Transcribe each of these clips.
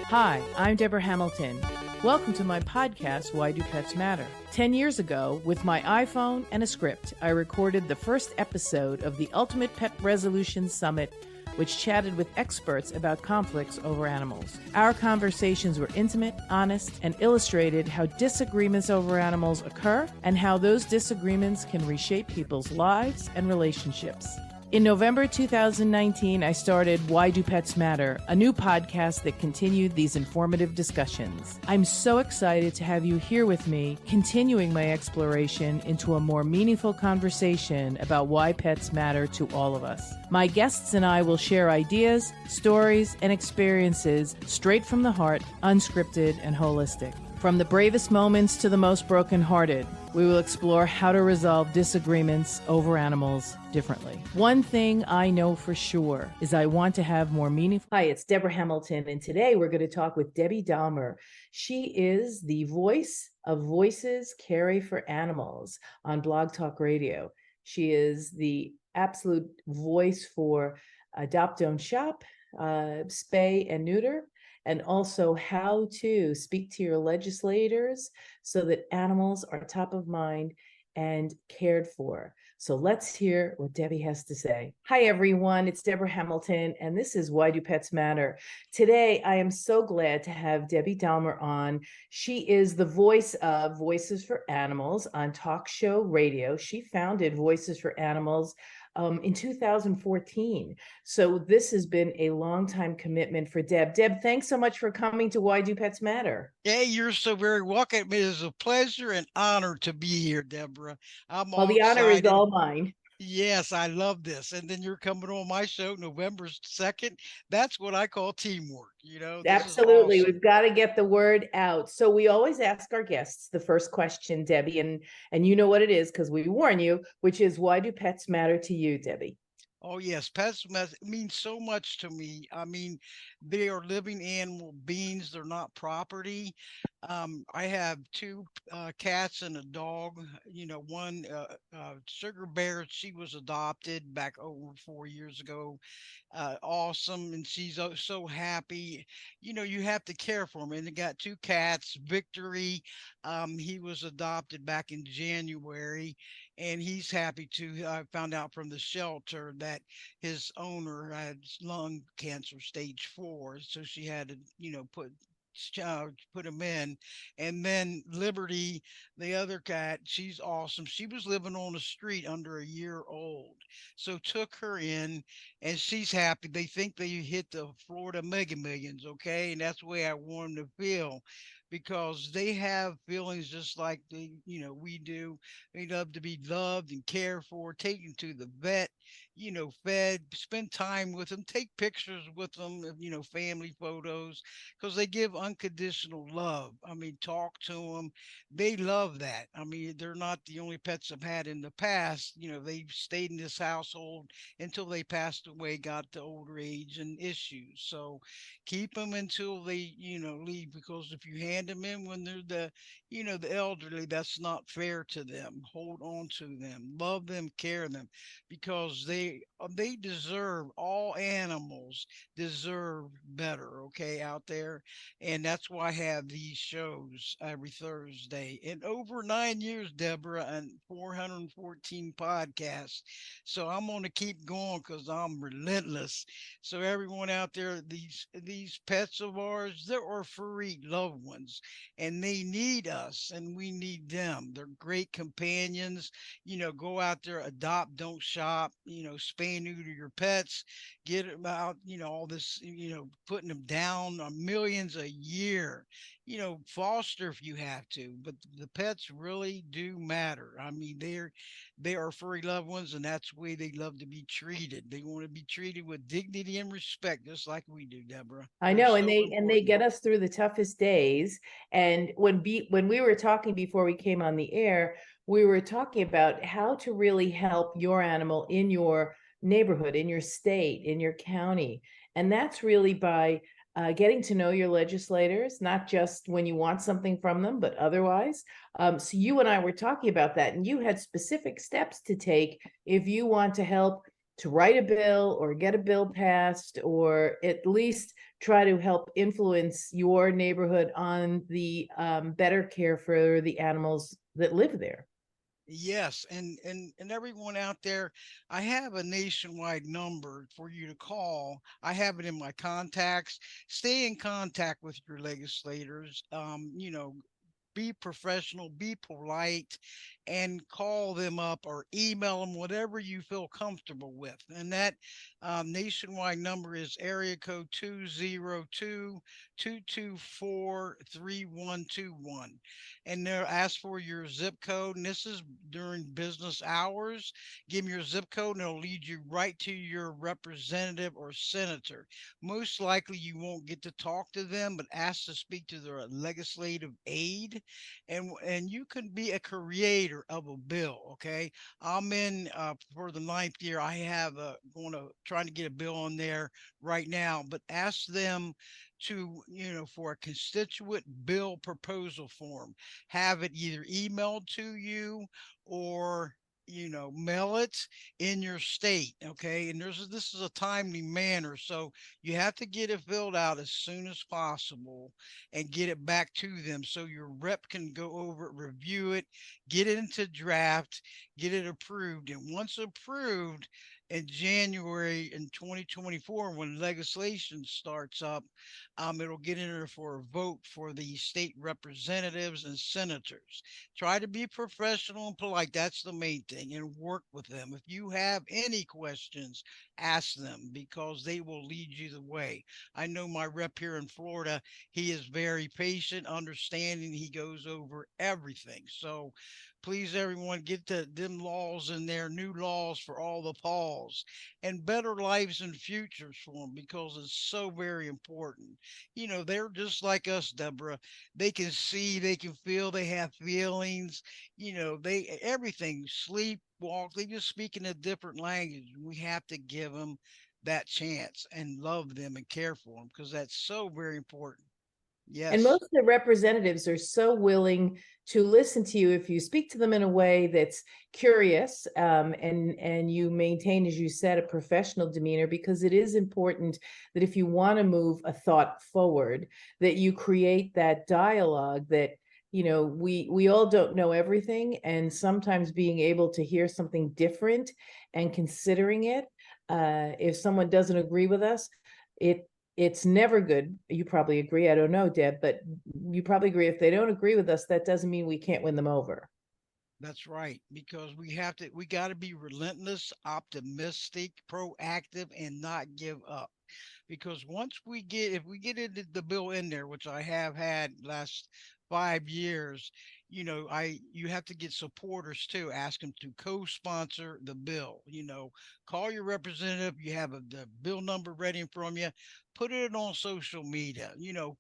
Hi, I'm Deborah Hamilton. Welcome to my podcast, Why Do Pets Matter? 10 years ago, with my iPhone and a script, I recorded the first episode of the Ultimate Pet Resolution Summit, which chatted with experts about conflicts over animals. Our conversations were intimate, honest, and illustrated how disagreements over animals occur and how those disagreements can reshape people's lives and relationships. In November 2019, I started Why Do Pets Matter, a new podcast that continued these informative discussions. I'm so excited to have you here with me, continuing my exploration into a more meaningful conversation about why pets matter to all of us. My guests and I will share ideas, stories, and experiences straight from the heart, unscripted and holistic. From the bravest moments to the most brokenhearted, we will explore how to resolve disagreements over animals differently. One thing I know for sure is I want to have more meaningful... Hi, it's Deborah Hamilton, and today we're going to talk with Debbie Dahmer. She is the voice of Voices Carry for Animals on Blog Talk Radio. She is the absolute voice for Adopt, Don't Shop, spay and neuter, and also how to speak to your legislators so that animals are top of mind and cared for. So let's hear what Debbie has to say. Hi, everyone. It's Deborah Hamilton, and this is Why Do Pets Matter? Today, I am so glad to have Debbie Dahmer on. She is the voice of Voices for Animals on talk show radio. She founded Voices for Animals in 2014. So this has been a long time commitment for Deb. Deb, thanks so much for coming to Why Do Pets Matter? Hey, you're so very welcome. It is a pleasure and honor to be here, Deborah. I'm Well, all the honor is excited. all mine. Yes, I love this. And then you're coming on my show November 2nd. That's what I call teamwork. This is Absolutely. awesome. We've got to get the word out. So we always ask our guests the first question, Debbie, and you know what it is because we warn you, which is why do pets matter to you, Debbie? Oh, yes. Pets mean so much to me. I mean, they are living animal beings. They're not property. I have two cats and a dog. One Sugar Bear, she was adopted back over 4 years ago. Awesome. And she's so happy. You have to care for them. And they got two cats, Victory. He was adopted back in January, and he's happy too. I found out from the shelter that his owner had lung cancer stage 4, so she had to put him in. And then Liberty, the other cat, she's awesome. She was living on the street under a year old, so took her in, and she's happy. They think they hit the Florida Mega Millions, okay, and that's the way I want them to feel, because they have feelings just like we do. They love to be loved and cared for, taken to the vet, fed, spend time with them, take pictures with them, family photos, because they give unconditional love. I mean, talk to them. They love that. I mean, they're not the only pets I've had in the past. They stayed in this household until they passed away, got to older age and issues. So keep them until they, leave, because if you hand them in when they're the elderly, that's not fair to them. Hold on to them, love them, care them, because they deserve, all animals deserve better, okay, out there. And that's why I have these shows every Thursday. And over 9 years, Deborah, and 414 podcasts. So I'm going to keep going because I'm relentless. So everyone out there, these pets of ours, they're our furry loved ones, and they need us and we need them. They're great companions. Go out there, adopt, don't shop, spay and neuter your pets, get them out, all this, putting them down on millions a year, foster if you have to, but the pets really do matter. I mean, they are furry loved ones, and that's the way they love to be treated. They want to be treated with dignity and respect, just like we do, Deborah. I know, and they get us through the toughest days. And when we were talking before we came on the air, we were talking about how to really help your animal in your neighborhood, in your state, in your county. And that's really by getting to know your legislators, not just when you want something from them, but otherwise. So you and I were talking about that, and you had specific steps to take if you want to help to write a bill or get a bill passed, or at least try to help influence your neighborhood on the better care for the animals that live there. Yes, and everyone out there, I have a nationwide number for you to call. I have it in my contacts. Stay in contact with your legislators. Be professional, be polite, and call them up or email them, whatever you feel comfortable with. And that nationwide number is area code 202-224-3121. And they'll ask for your zip code. And this is during business hours. Give them your zip code and it'll lead you right to your representative or senator. Most likely you won't get to talk to them, but ask to speak to their legislative aide, and you can be a creator of a bill. Okay, I'm in for the ninth year. I have going to trying to get a bill on there right now, but ask them to, for a constituent bill proposal form, have it either emailed to you or mail it in your state. Okay, and this is a timely manner, so you have to get it filled out as soon as possible and get it back to them so your rep can go over it, review it, get it into draft, get it approved. And once approved in January in 2024, when legislation starts up, it'll get in there for a vote for the state representatives and senators. Try to be professional and polite. That's the main thing, and work with them. If you have any questions, ask them because they will lead you the way. I know my rep here in Florida, he is very patient, understanding. He goes over everything. So please, everyone, get them laws in there, new laws for all the Pauls, and better lives and futures for them because it's so very important. They're just like us, Deborah. They can see, they can feel, they have feelings. They everything, sleep, walk. They just speak in a different language. We have to give them that chance and love them and care for them because that's so very important. And Yes, most of the representatives are so willing to listen to you if you speak to them in a way that's curious, and you maintain, as you said, a professional demeanor, because it is important that if you want to move a thought forward, that you create that dialogue that we all don't know everything, and sometimes being able to hear something different and considering it, if someone doesn't agree with us, it's never good. You probably agree. I don't know, Deb, but you probably agree if they don't agree with us, that doesn't mean we can't win them over. that's right. Because we got to be relentless, optimistic, proactive, and not give up. Because if we get into the bill in there, which I have had last 5 years, you have to get supporters too. Ask them to co-sponsor the bill. Call your representative. You have the bill number ready from you. Put it on social media,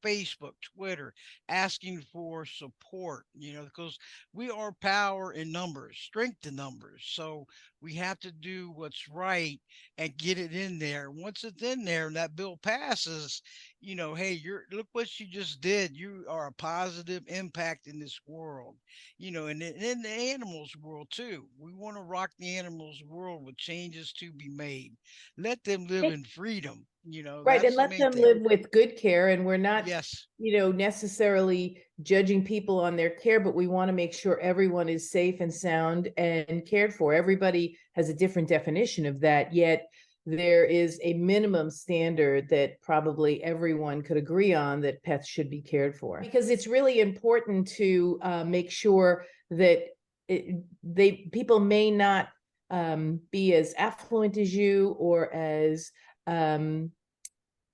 Facebook, Twitter, asking for support, because we are power in numbers, strength in numbers. So we have to do what's right and get it in there. Once it's in there and that bill passes, hey, look what you just did. You are a positive impact in this world, and in the animals world too. We want to rock the animals world with changes to be made. Let them live in freedom. Right, and That's the let main them thing. live with good care. And we're not, Yes, necessarily judging people on their care, but we want to make sure everyone is safe and sound and cared for. Everybody has a different definition of that, yet there is a minimum standard that probably everyone could agree on, that pets should be cared for. Because it's really important to make sure that people may not be as affluent as you, or as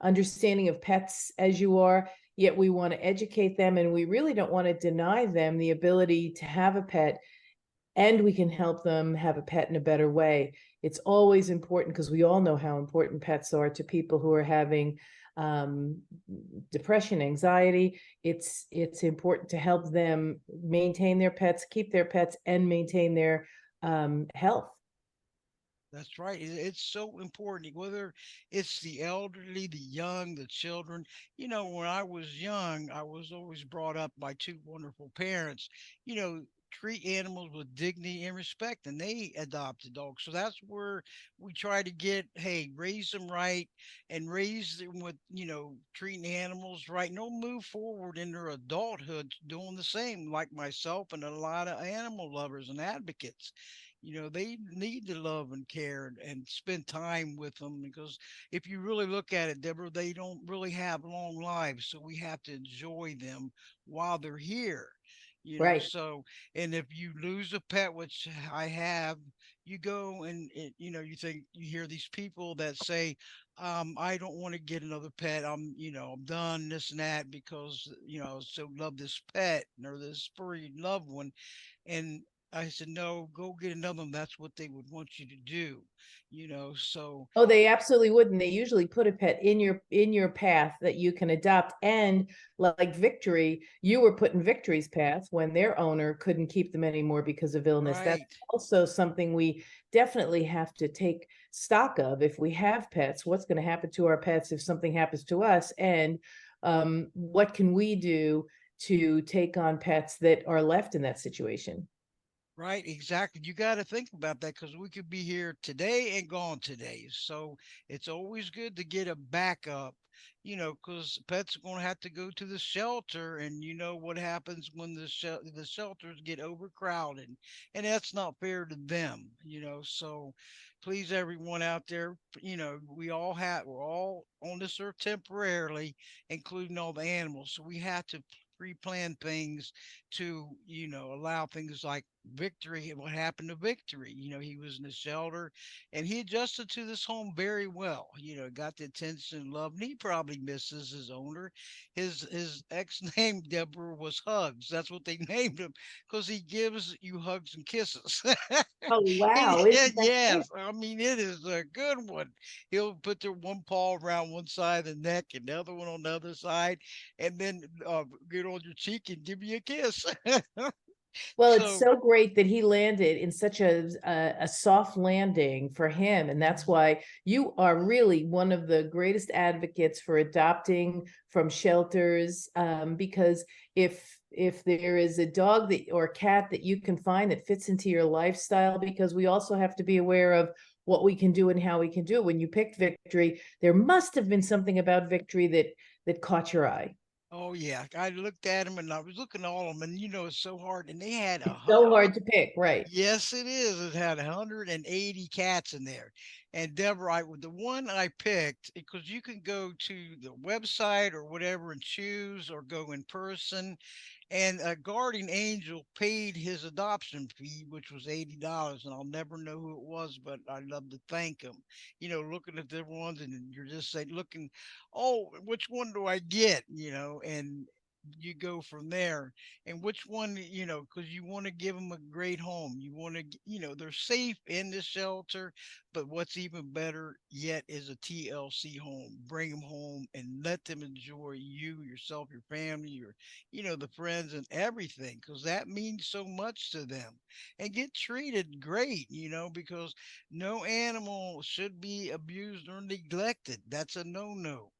understanding of pets as you are, yet we want to educate them, and we really don't want to deny them the ability to have a pet, and we can help them have a pet in a better way. It's always important, because we all know how important pets are to people who are having depression, anxiety. It's important to help them maintain their pets, keep their pets, and maintain their health. that's right. It's so important, whether it's the elderly, the young, the children. When I was young, I was always brought up by two wonderful parents. You know, treat animals with dignity and respect, and they adopt a dog. So that's where we try to get, hey, raise them right and raise them with, treating animals right. And they'll move forward in their adulthood doing the same, like myself and a lot of animal lovers and advocates. They need to love and care and spend time with them, because if you really look at it, Deborah, they don't really have long lives. So we have to enjoy them while they're here. Right. So, and if you lose a pet, which I have, you go and you think, you hear these people that say, I don't want to get another pet. I'm done this and that, because, I so love this pet or this furry loved one. And I said, no, go get another one. That's what they would want you to do, so. Oh, they absolutely would, and they usually put a pet in your path that you can adopt. And like Victory, you were put in Victory's path when their owner couldn't keep them anymore because of illness. That's Right. also something we definitely have to take stock of. If we have pets, what's going to happen to our pets if something happens to us? And what can we do to take on pets that are left in that situation? Right, exactly. You got to think about that, because we could be here today and gone today. So it's always good to get a backup, because pets are going to have to go to the shelter, and you know what happens when the shelters get overcrowded, and that's not fair to them. So please, everyone out there, we're all on this earth temporarily, including all the animals. So we have to pre-plan things to, allow things like Victory. What happened to Victory? He was in the shelter, and he adjusted to this home very well. Got the attention and love, and he probably misses his owner. His ex name, Deborah, was Hugs. That's what they named him, because he gives you hugs and kisses. Oh, wow. Isn't that great? Yes, I mean, it is a good one. He'll put their one paw around one side of the neck and the other one on the other side, and then get on your cheek and give you a kiss. Well, it's So. so great that he landed in such a soft landing for him, and that's why you are really one of the greatest advocates for adopting from shelters. Because if there is a dog that or cat that you can find that fits into your lifestyle, because we also have to be aware of what we can do and how we can do it. When you picked Victory, there must have been something about Victory that caught your eye. Oh yeah, I looked at them and I was looking at all of them, and it's so hard. And they had It's so hard to pick, right? yes, it is. It had 180 cats in there. And Deborah, the one I picked, because you can go to the website or whatever and choose, or go in person. And a guardian angel paid his adoption fee, which was $80. And I'll never know who it was, but I'd love to thank him. Looking at the ones, and you're just saying, looking, oh, which one do I get? And you go from there. And which one, because you want to give them a great home. You want to, they're safe in the shelter, but what's even better yet is a TLC home. Bring them home and let them enjoy you, yourself, your family, the friends and everything, because that means so much to them. And get treated great, because no animal should be abused or neglected. That's a no-no,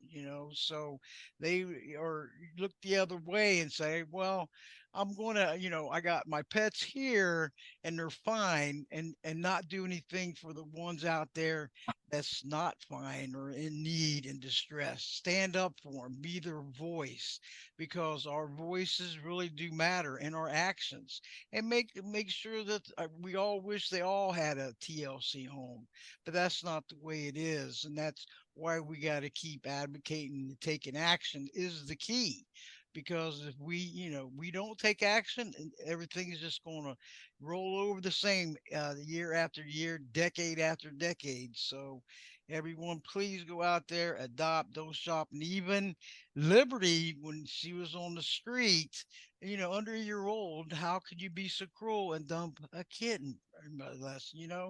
so they or look the other way and say, well, I'm going to, I got my pets here and they're fine, and not do anything for the ones out there that's not fine or in need and distress. Stand up for them, be their voice, because our voices really do matter in our actions. And make sure that we all wish they all had a TLC home, but that's not the way it is. And that's why we got to keep advocating and taking action is the key. Because if we don't take action, everything is just going to roll over the same, year after year, decade after decade. So everyone, please go out there, adopt, don't shop. And even Liberty, when she was on the street, under a year old, how could you be so cruel and dump a kitten?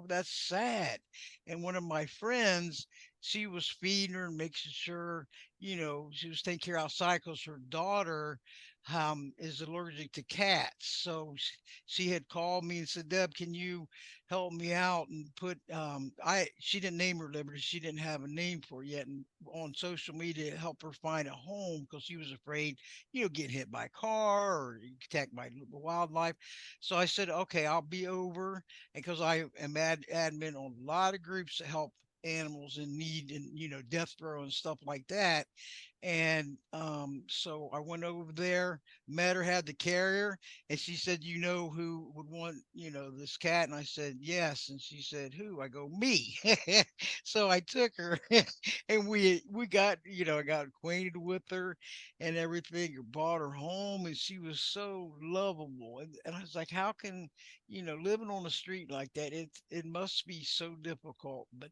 That's sad. And one of my friends, she was feeding her and making sure, she was taking care outside because her daughter is allergic to cats. So she had called me and said, Deb, can you help me out and put she didn't name her Liberty. She didn't have a name for it yet. And on social media to help her find a home because she was afraid, getting hit by a car or attacked by wildlife. So I said, okay, I'll be over. And because I am admin on a lot of groups to help animals in need and death row and stuff like that. And so I went over there, met her, had the carrier, and she said, who would want, this cat? And I said, yes. And she said, who? I go, me. So I took her and we got, I got acquainted with her and everything, brought her home, and she was so lovable. And I was like, how can, living on the street like that, it must be so difficult, but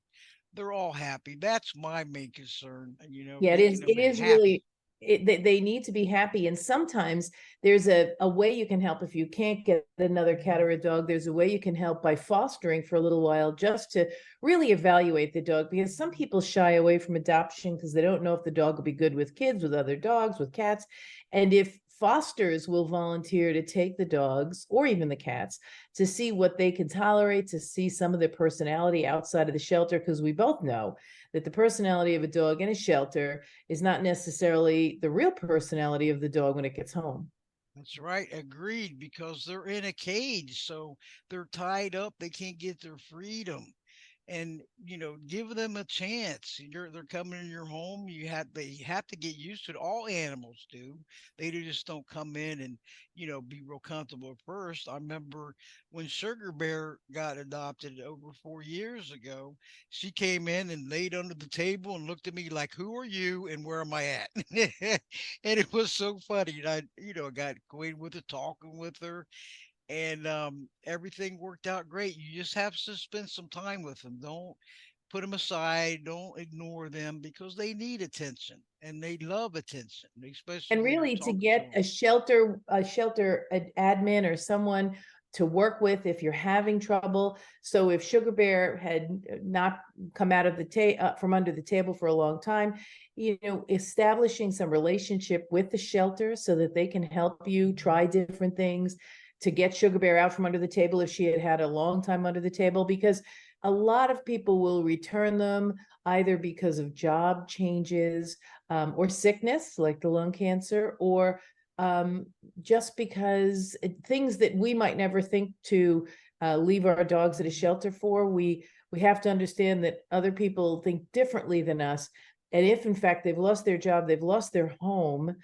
they're all happy. That's my main concern, Yeah, it making is. them It is happy. really, they need to be happy. And sometimes there's a way you can help if you can't get another cat or a dog. There's a way you can help by fostering for a little while just to really evaluate the dog, because some people shy away from adoption because they don't know if the dog will be good with kids, with other dogs, with cats. And if fosters will volunteer to take the dogs or even the cats to see what they can tolerate, to see some of their personality outside of the shelter, because we both know that the personality of a dog in a shelter is not necessarily the real personality of the dog when it gets home. That's right. Agreed. Because they're in a cage, so they're tied up. They can't get their freedom. And give them a chance. They're coming in your home. They have to get used to it. All animals do. They just don't come in and be real comfortable at first. I remember when Sugar Bear got adopted over 4 years ago. She came in and laid under the table and looked at me like, who are you and where am I at? And it was so funny. And I got acquainted with her, talking with her, and everything worked out great. You just have to spend some time with them. Don't put them aside. Don't ignore them because they need attention and they love attention, especially And when you're really, to talking to get them. a shelter admin or someone to work with if you're having trouble. So if Sugar Bear had not come out of from under the table for a long time, establishing some relationship with the shelter so that they can help you try different things to get Sugar Bear out from under the table if she had had a long time under the table, because a lot of people will return them either because of job changes, or sickness like the lung cancer, or um, just because things that we might never think to leave our dogs at a shelter for, we have to understand that other people think differently than us. And if in fact they've lost their job, they've lost their home,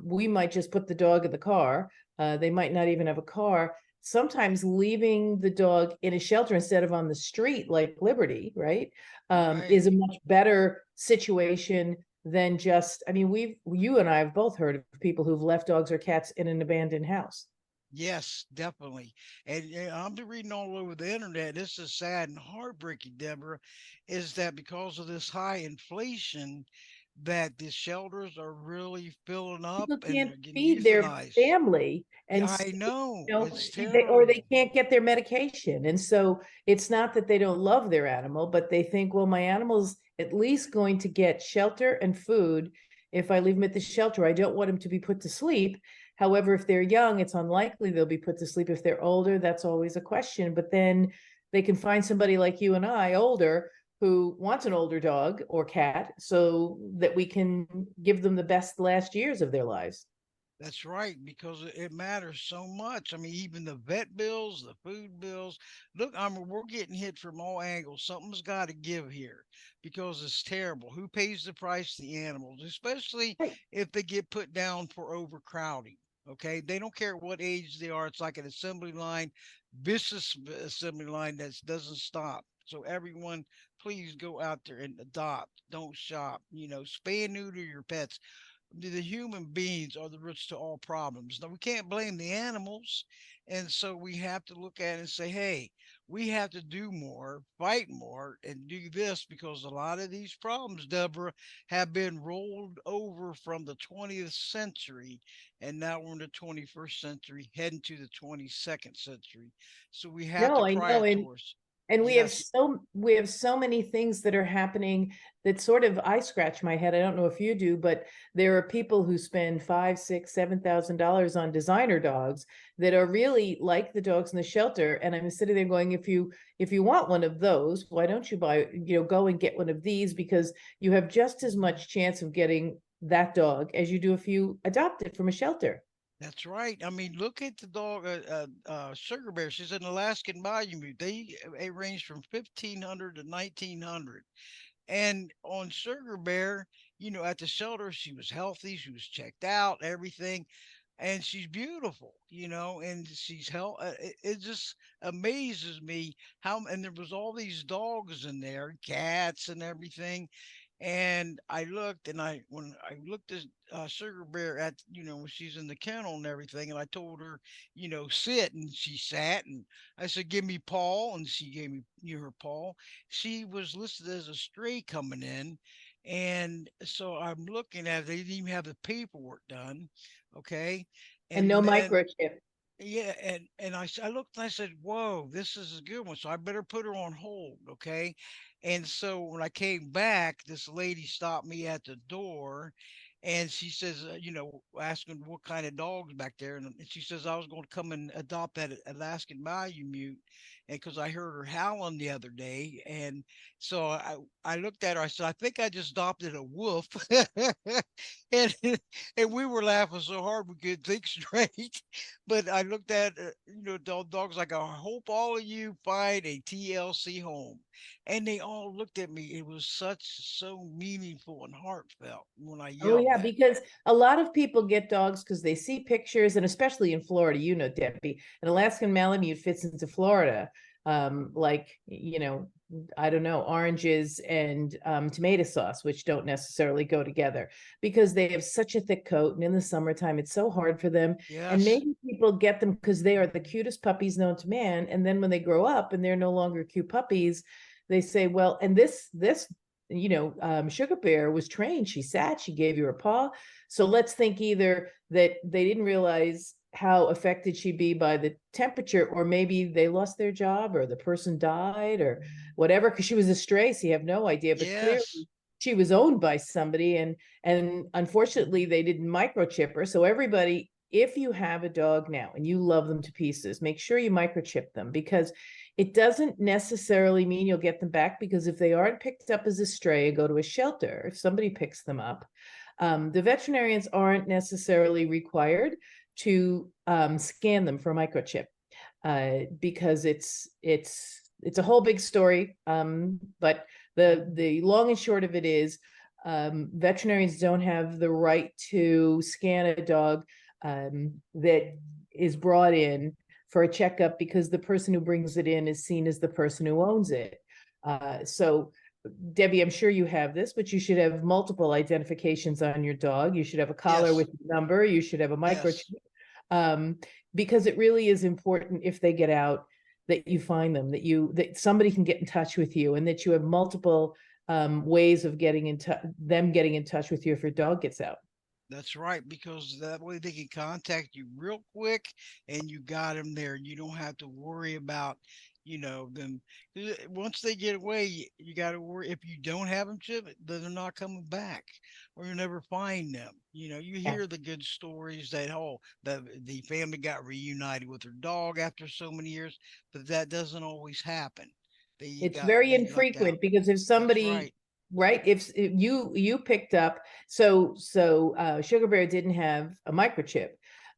we might just put the dog in the car. They might not even have a car. Sometimes leaving the dog in a shelter instead of on the street like Liberty, right, Right. is a much better situation than just, I mean, you and I have both heard of people who've left dogs or cats in an abandoned house. Yes, definitely. And I'm been reading all over the internet. This is sad and heartbreaking, Deborah, is that because of this high inflation, that the shelters are really filling up People and can't they're getting feed their euthanized. family, Yeah, and I know. know, It's or they terrible. can't get their medication. And so it's not that they don't love their animal, but they think, well, my animal's at least going to get shelter and food. If I leave them at the shelter, I don't want them to be put to sleep. However, if they're young, it's unlikely they'll be put to sleep. If they're older, that's always a question. But then they can find somebody like you and I, older, who wants an older dog or cat so that we can give them the best last years of their lives. That's right, because it matters so much. I mean, even the vet bills, the food bills. Look, we're getting hit from all angles. Something's got to give here because it's terrible. Who pays the price? The animals, especially Right. if they get put down for overcrowding. Okay, they don't care what age they are. It's like an assembly line, vicious assembly line that doesn't stop. So everyone, please go out there and adopt. Don't shop. Spay and neuter your pets. The human beings are the roots to all problems. Now, we can't blame the animals. And so we have to look at it and say, hey, we have to do more, fight more, and do this because a lot of these problems, Deborah, have been rolled over from the 20th century. And now we're in the 21st century, heading to the 22nd century. So we have to No, I know. And prioritize. And Yes, we have so many things that are happening that sort of I scratch my head. I don't know if you do, but there are people who spend five, six, $7,000 on designer dogs that are really like the dogs in the shelter. And I'm sitting there going, if you want one of those, why don't you buy, go and get one of these, because you have just as much chance of getting that dog as you do if you adopt it from a shelter. that's right. I mean, look at the dog, Sugar Bear. She's an Alaskan Malamute. They range from 1,500 to 1,900. And on Sugar Bear, at the shelter, she was healthy. She was checked out, everything. And she's beautiful, and she's it just amazes me and there was all these dogs in there, cats and everything. And I looked, and when I looked at Sugar Bear at, when she's in the kennel and everything, and I told her, sit, and she sat, and I said, give me Paul, and she gave me, her Paul. She was listed as a stray coming in. And so I'm looking at it, they didn't even have the paperwork done. Okay. And no And then microchip. yeah, and I looked and I said, "Whoa, this is a good one." So I better put her on hold, okay? And so when I came back, this lady stopped me at the door, and she says, asking what kind of dogs back there, and she says I was going to come and adopt that Alaskan Malamute, and because I heard her howling the other day, and so I looked at her, I said, "I think I just adopted a wolf," and and we were laughing so hard we couldn't think straight. But I looked at, dogs like, I hope all of you find a TLC home. And they all looked at me. It was so meaningful and heartfelt when I Oh yelled yeah, that. because a lot of people get dogs because they see pictures, and especially in Florida, Debbie, an Alaskan Malamute fits into Florida, like I don't know, oranges and tomato sauce, which don't necessarily go together because they have such a thick coat, and in the summertime, it's so hard for them. And Yes. maybe people get them because they are the cutest puppies known to man, and then when they grow up and they're no longer cute puppies, they say, well, and this Sugar Bear was trained. She sat, she gave you her paw. So let's think either that they didn't realize how affected she'd be by the temperature, or maybe they lost their job, or the person died, or whatever, because she was a stray, so you have no idea. But Yes. clearly she was owned by somebody, and unfortunately they didn't microchip her. So everybody, if you have a dog now and you love them to pieces, make sure you microchip them, because it doesn't necessarily mean you'll get them back, because if they aren't picked up as a stray and go to a shelter, if somebody picks them up, the veterinarians aren't necessarily required to scan them for a microchip, because it's a whole big story. But the long and short of it is, veterinarians don't have the right to scan a dog that is brought in for a checkup, because the person who brings it in is seen as the person who owns it. So, Debbie, I'm sure you have this, but you should have multiple identifications on your dog. You should have a collar Yes. with your number. You should have a microchip, Yes. um, because it really is important, if they get out, that you find them, that somebody can get in touch with you, and that you have multiple ways of getting in touch, them getting in touch with you if your dog gets out. That's right, because that way they can contact you real quick, and you got them there. You don't have to worry about, them. Once they get away, you got to worry if you don't have them shipped, then they're not coming back, or you'll never find them. You Yeah. hear the good stories that, oh, the family got reunited with their dog after so many years, but that doesn't always happen. It's very They lucked out. infrequent, because if That's somebody, right. right, if you picked up, so Sugar Bear didn't have a microchip,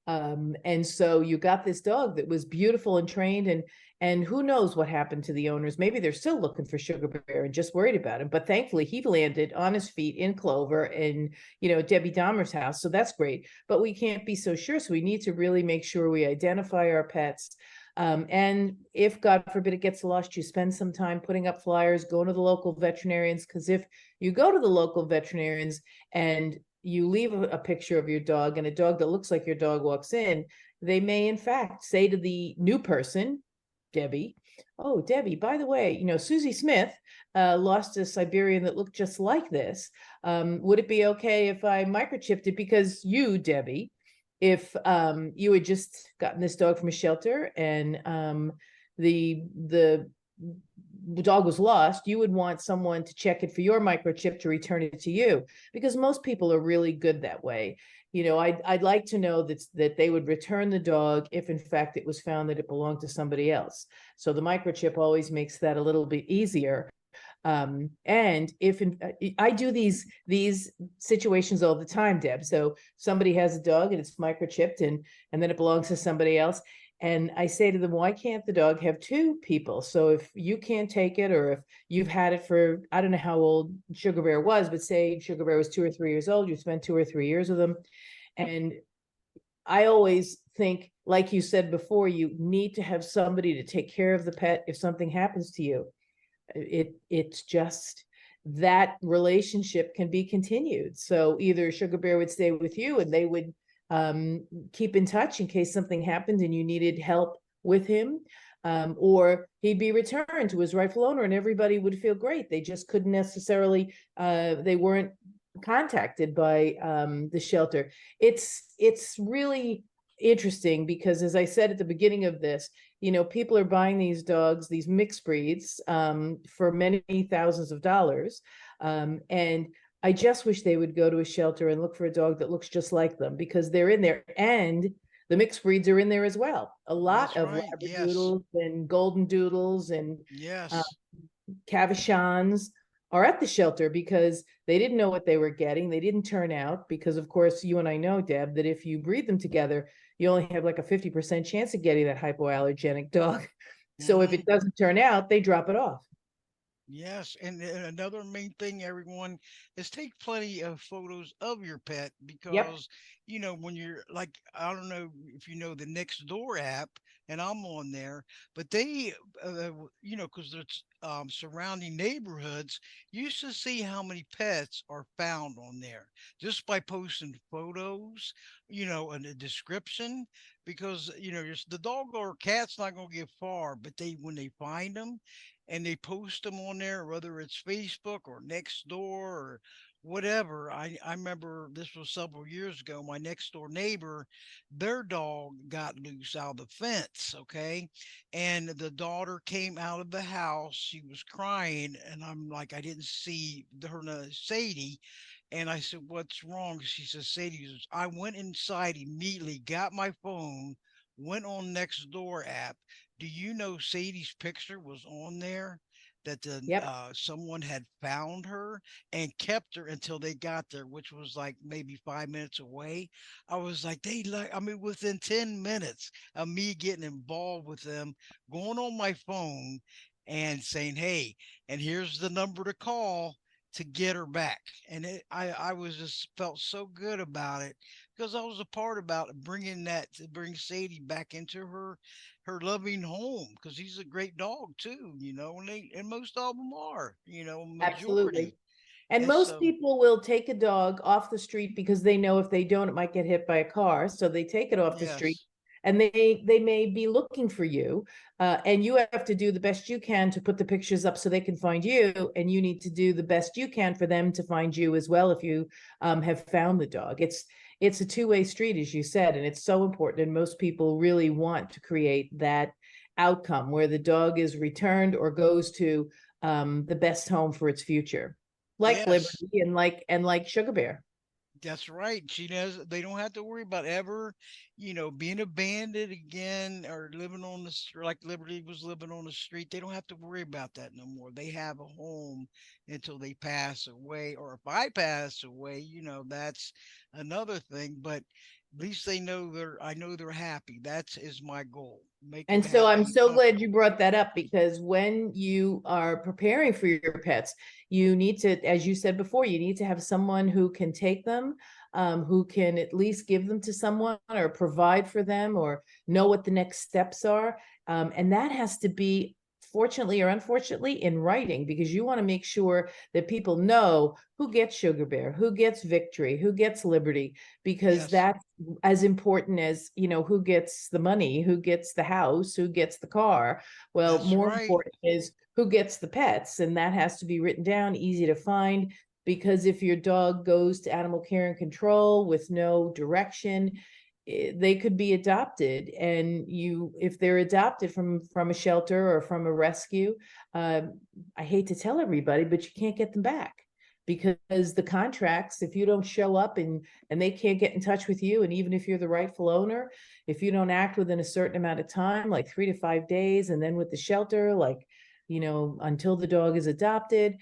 and so you got this dog that was beautiful and trained, and who knows what happened to the owners. Maybe they're still looking for Sugar Bear and just worried about him, but thankfully he landed on his feet in Clover, in Debbie Dahmer's house, so that's great. But we can't be so sure, so we need to really make sure we identify our pets. And if, God forbid, it gets lost, you spend some time putting up flyers, going to the local veterinarians, because if you go to the local veterinarians and you leave a picture of your dog, and a dog that looks like your dog walks in, they may in fact say to the new person, Debbie, oh, Debbie, by the way, Susie Smith lost a Siberian that looked just like this. Would it be okay if I microchipped it, because you, Debbie, if you had just gotten this dog from a shelter, and the the dog was lost, you would want someone to check it for your microchip to return it to you, because most people are really good that way. I'd like to know that they would return the dog if in fact it was found that it belonged to somebody else. So the microchip always makes that a little bit easier. And if I do these situations all the time, Deb. So somebody has a dog and it's microchipped, and then it belongs to somebody else. And I say to them, why can't the dog have two people? So if you can't take it, or if you've had it for, I don't know how old Sugar Bear was, but say Sugar Bear was 2 or 3 years old, you spent 2 or 3 years with them. And I always think, like you said before, you need to have somebody to take care of the pet if something happens to you. It's just that relationship can be continued. So either Sugar Bear would stay with you and they would keep in touch in case something happened and you needed help with him, or he'd be returned to his rightful owner and everybody would feel great. They just couldn't necessarily, they weren't contacted by the shelter. It's really interesting because, as I said at the beginning of this, people are buying these dogs, these mixed breeds, for many thousands of dollars. And I just wish they would go to a shelter and look for a dog that looks just like them, because they're in there, and the mixed breeds are in there as well. A lot That's of right. Yes. Labradoodles and Golden Doodles and Yes. Cavachons are at the shelter because they didn't know what they were getting. They didn't turn out because, of course, you and I know, Deb, that if you breed them together, you only have like a 50% chance of getting that hypoallergenic dog. So if Hmm. it doesn't turn out, they drop it off. Yes, and another main thing, everyone, is take plenty of photos of your pet Yep. because, when you're like, I don't know if you know the Nextdoor app, and I'm on there, but they, because there's surrounding neighborhoods, you used to see how many pets are found on there just by posting photos, and a description, because, the dog or cat's not going to get far, but when they find them, and they post them on there, whether it's Facebook or Nextdoor or whatever. I remember this was several years ago. My next door neighbor, their dog got loose out of the fence. Okay. And the daughter came out of the house. She was crying. And I'm like, I didn't see her, Sadie. And I said, what's wrong? She says, Sadie, I went inside immediately, got my phone, went on Nextdoor app. Do you know Sadie's picture was on there? That Yep. someone had found her and kept her until they got there, which was like maybe 5 minutes away. I was like, I mean, within 10 minutes of me getting involved with them, going on my phone and saying, hey, and here's the number to call to get her back. And I was just felt so good about it because I was a part about bringing that to bring Sadie back into her loving home, because he's a great dog too, and most of them are, Absolutely. majority. And And most so, people will take a dog off the street because they know if they don't, it might get hit by a car. So they take it off the street, yes, and they may be looking for you. And you have to do the best you can to put the pictures up so they can find you. And you need to do the best you can for them to find you as well if you have found the dog. It's a two-way street, as you said, and it's so important. And most people really want to create that outcome where the dog is returned or goes to the best home for its future, like yes. Liberty and like Sugar Bear. That's right. She does. They don't have to worry about ever, being abandoned again or living on the street like Liberty was living on the street. They don't have to worry about that no more. They have a home until they pass away. Or if I pass away, that's another thing. But at least I know they're happy. That's is my goal. Make them And so I'm happy and so glad you comfortable. brought that up, because when you are preparing for your pets, you need to, as you said before, you need to have someone who can take them, who can at least give them to someone or provide for them or know what the next steps are. And that has to be, fortunately or unfortunately, in writing, because you want to make sure that people know who gets Sugar Bear, who gets Victory, who gets Liberty, because Yes, that's as important as, who gets the money, who gets the house, who gets the car. Well, that's more right. important is who gets the pets, and that has to be written down, easy to find, because if your dog goes to animal care and control with no direction, they could be adopted, and you, if they're adopted from a shelter or from a rescue, I hate to tell everybody, but you can't get them back, because the contracts, if you don't show up and they can't get in touch with you, and even if you're the rightful owner, if you don't act within a certain amount of time, like 3 to 5 days, and then with the shelter, like, until the dog is adopted,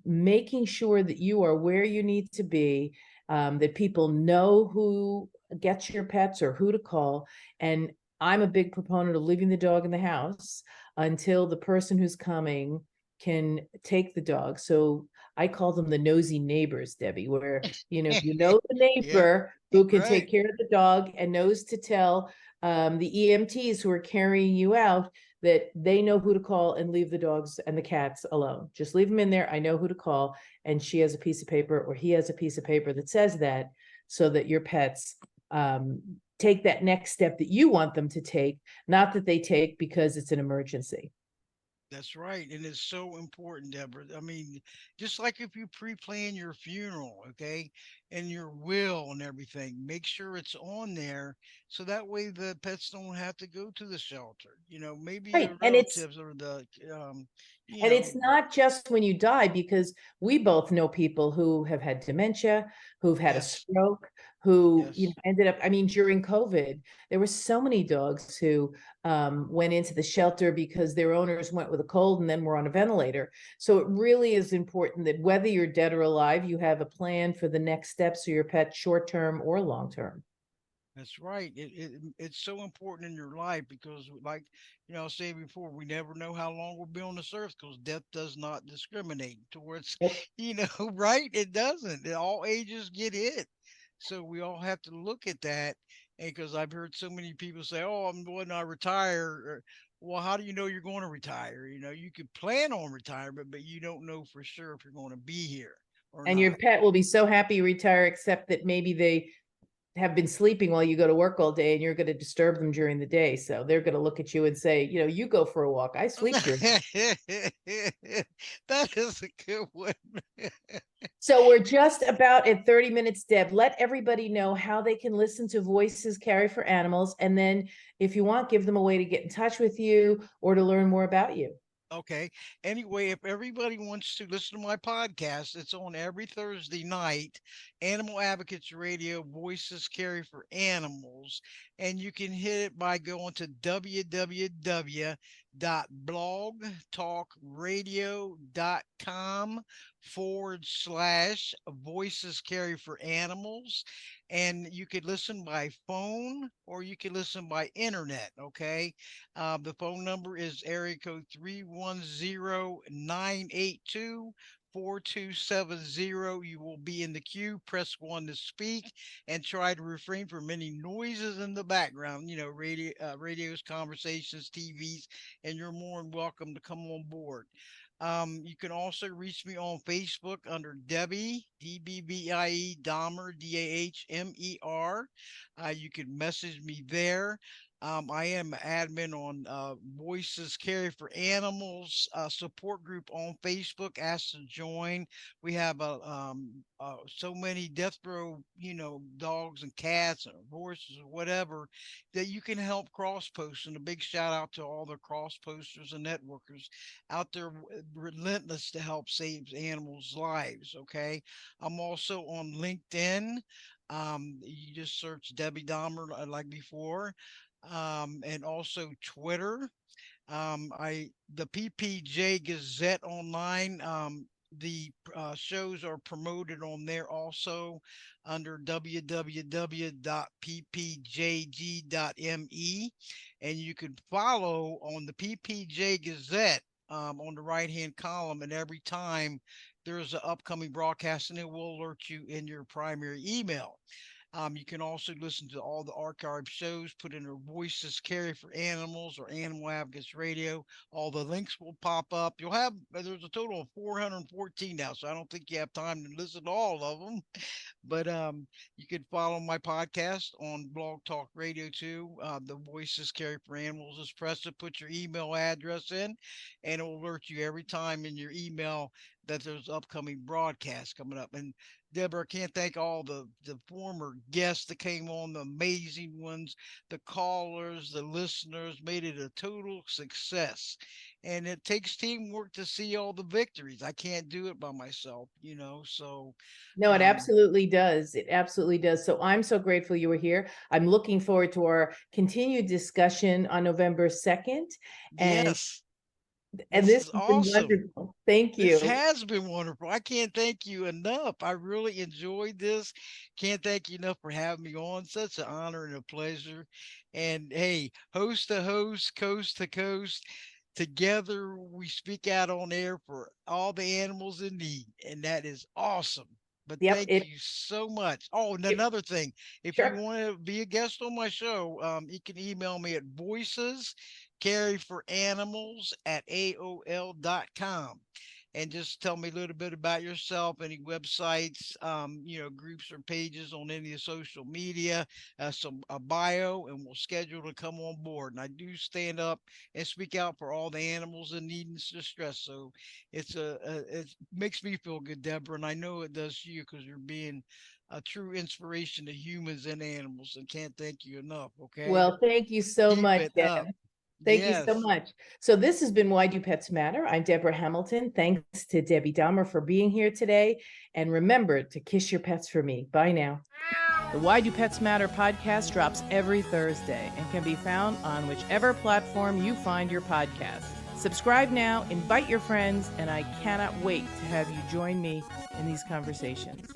making sure that you are where you need to be, that people know who gets your pets or who to call. And I'm a big proponent of leaving the dog in the house until the person who's coming can take the dog. So I call them the nosy neighbors, Debbie, where, the Yeah, neighbor who can right. take care of the dog and knows to tell the EMTs who are carrying you out that they know who to call and leave the dogs and the cats alone. Just leave them in there. I know who to call. And she has a piece of paper, or he has a piece of paper that says that, so that your pets take that next step that you want them to take, not that they take because it's an emergency. That's right. And it's so important, Deborah. I mean, just like if you pre-plan your funeral, okay, and your will and everything, make sure it's on there so that way the pets don't have to go to the shelter. Maybe the Right. And it's relatives or the, you And know, it's not just when you die, because we both know people who have had dementia, who've had a yes, stroke, who, yes, ended up, I mean, during COVID, there were so many dogs who went into the shelter because their owners went with a cold and then were on a ventilator. So it really is important that whether you're dead or alive, you have a plan for the next steps of your pet, short term or long term. that's right. It's so important in your life because, like I was saying before, we never know how long we'll be on this earth because death does not discriminate towards, Nope. right? It doesn't. All ages get hit, so we all have to look at that. And because I've heard so many people say, "Oh, I'm when I retire." Well, how do you know you're going to retire? You could plan on retirement, but you don't know for sure if you're going to be here or And your not. pet will be so happy you retire, except that maybe they have been sleeping while you go to work all day and you're going to disturb them during the day. So they're going to look at you and say, you go for a walk. I sleep during. That is a good one. So we're just about at 30 minutes, Deb. Let everybody know how they can listen to Voices Carry for Animals. And then if you want, give them a way to get in touch with you or to learn more about you. Okay. Anyway, if everybody wants to listen to my podcast, it's on every Thursday night. Animal Advocates Radio, Voices Carry for Animals. And you can hit it by going to www.blogtalkradio.com/ Voices Carry for Animals. And you could listen by phone or you can listen by internet. Okay. The phone number is area code 310-982-4270. You will be in the queue. Press 1 to speak and try to refrain from any noises in the background, radios, conversations, TVs, and you're more than welcome to come on board. You can also reach me on Facebook under Debbie, DBBIE, Dahmer, Dahmer. You can message me there. I am admin on Voices Carry for Animals support group on Facebook. Ask to join. We have so many death row, dogs and cats and horses or whatever that you can help cross post. And a big shout out to all the cross posters and networkers out there relentless to help save animals' lives. Okay. I'm also on LinkedIn. You just search Debbie Dahmer like before, and also Twitter. The PPJ Gazette online. Shows are promoted on there also under www.ppjg.me, and you can follow on the PPJ Gazette on the right hand column, and every time there's an upcoming broadcast, and it will alert you in your primary email. You can also listen to all the archive shows, put in their Voices Carry for Animals or Animal Advocates Radio. All the links will pop up. There's a total of 414 now, so I don't think you have time to listen to all of them. But you can follow my podcast on Blog Talk Radio too. The Voices Carry for Animals is press to put your email address in, and it will alert you every time in your email that there's upcoming broadcasts coming up. And Deborah, I can't thank all the former guests that came on, the amazing ones, the callers, the listeners, made it a total success. And it takes teamwork to see all the victories. I can't do it by myself, So, No, it um, absolutely does. It absolutely does. So I'm so grateful you were here. I'm looking forward to our continued discussion on November 2nd. And yes, and this this is has been awesome. wonderful. Thank This you. has been wonderful. I can't thank you enough. I really enjoyed this. Can't thank you enough for having me on. Such an honor and a pleasure. And hey, host to host, coast to coast, together we speak out on air for all the animals in need. And that is awesome. But Yep, thank you so much. Oh, and it another thing, if you sure. want to be a guest on my show, you can email me at voices carry for animals at AOL.com, and just tell me a little bit about yourself, any websites, groups or pages on any of the social media, some a bio, and we'll schedule to come on board. And I do stand up and speak out for all the animals in need and distress. So it makes me feel good, Deborah, and I know it does you because you're being a true inspiration to humans and animals. And can't thank you enough. Okay, Well, thank you so keep much, it up. Deb. Thank you so Yes. much. So this has been Why Do Pets Matter? I'm Deborah Hamilton. Thanks to Debbie Dahmer for being here today. And remember to kiss your pets for me. Bye now. The Why Do Pets Matter podcast drops every Thursday and can be found on whichever platform you find your podcast. Subscribe now, invite your friends, and I cannot wait to have you join me in these conversations.